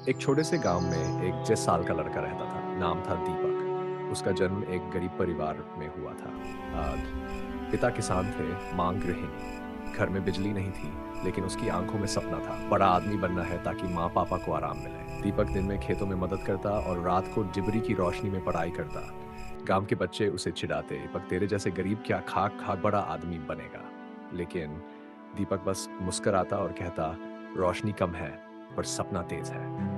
एक छोटे से गांव में एक 6 साल का लड़का रहता था। नाम था दीपक। उसका जन्म एक गरीब परिवार में हुआ था। आ, पिता किसान थे, मां गृहिणी। घर में बिजली नहीं थी, लेकिन उसकी आंखों में सपना था, बड़ा आदमी बनना है ताकि माँ पापा को आराम मिले। दीपक दिन में खेतों में मदद करता और रात को डिबरी की रोशनी में पढ़ाई करता। गांव के बच्चे उसे चिढ़ाते, दीपक तेरे जैसे गरीब क्या खाक खाक बड़ा आदमी बनेगा। लेकिन दीपक बस मुस्कुराता और कहता, रोशनी कम है पर सपना तेज है।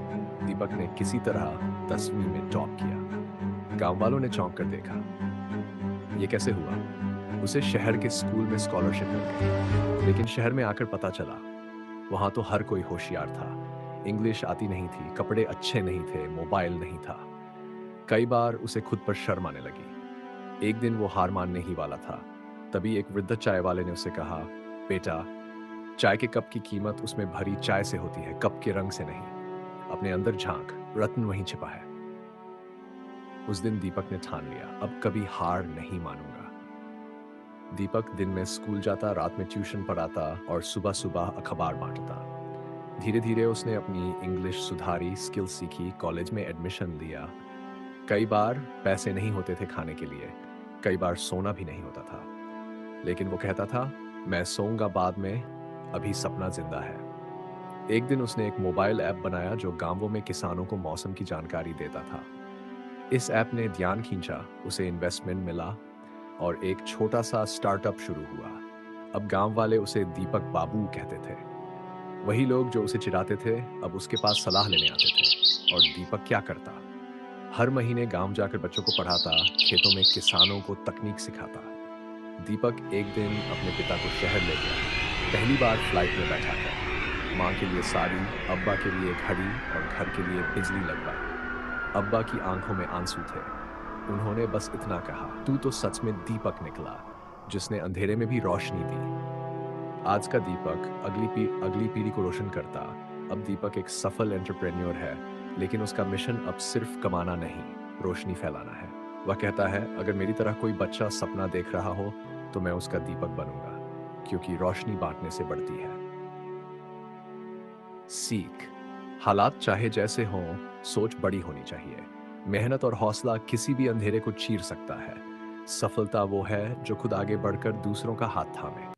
दीपक ने किसी तरह 10वीं में टॉप किया। गांव वालों ने चौंक कर देखा, ये कैसे हुआ। उसे शहर के स्कूल में स्कॉलरशिप मिल गई, लेकिन शहर में आकर पता चला वहां तो हर कोई होशियार था। इंग्लिश आती नहीं थी, कपड़े अच्छे नहीं थे, मोबाइल नहीं था। कई बार उसे खुद पर शर्म आने लगी। एक दिन वो हार मानने ही वाला था, तभी एक वृद्ध चाय वाले ने उसे कहा, बेटा, चाय के कप की कीमत उसमें भरी चाय से होती है, कप के रंग से नहीं। अपने अंदर झांक, रत्न वहीं छिपा है। उस दिन दीपक ने ठान लिया, अब कभी हार नहीं मानूंगा। दीपक दिन में स्कूल जाता, रात में ट्यूशन पढ़ाता और सुबह सुबह अखबार बांटता। धीरे धीरे उसने अपनी इंग्लिश सुधारी, स्किल सीखी, कॉलेज में एडमिशन लिया। कई बार पैसे नहीं होते थे खाने के लिए, कई बार सोना भी नहीं होता था, लेकिन वो कहता था, मैं सोऊंगा बाद में, अभी सपना जिंदा है। एक दिन उसने एक मोबाइल ऐप बनाया जो गांवों में किसानों को मौसम की जानकारी देता था। इस ऐप ने ध्यान खींचा, उसे इन्वेस्टमेंट मिला और एक छोटा सा स्टार्टअप शुरू हुआ। अब गांव वाले उसे दीपक बाबू कहते थे। वही लोग जो उसे चिढ़ाते थे अब उसके पास सलाह लेने आते थे। और दीपक क्या करता, हर महीने गांव जाकर बच्चों को पढ़ाता, खेतों में किसानों को तकनीक सिखाता। दीपक एक दिन अपने पिता को शहर ले गया, पहली बार फ्लाइट में बैठा कर। माँ के लिए साड़ी, अब्बा के लिए घड़ी और घर के लिए बिजली लगवाई। अब्बा की आंखों में आंसू थे। उन्होंने बस इतना कहा, तू तो सच में दीपक निकला, जिसने अंधेरे में भी रोशनी दी। आज का दीपक अगली पीढ़ी को रोशन करता। अब दीपक एक सफल एंटरप्रेन्योर है, लेकिन उसका मिशन अब सिर्फ कमाना नहीं, रोशनी फैलाना है। वह कहता है, अगर मेरी तरह कोई बच्चा सपना देख रहा हो तो मैं उसका दीपक बनूंगा, क्योंकि रोशनी बांटने से बढ़ती है। सीख, हालात चाहे जैसे हों, सोच बड़ी होनी चाहिए। मेहनत और हौसला किसी भी अंधेरे को चीर सकता है। सफलता वो है जो खुद आगे बढ़कर दूसरों का हाथ थामे।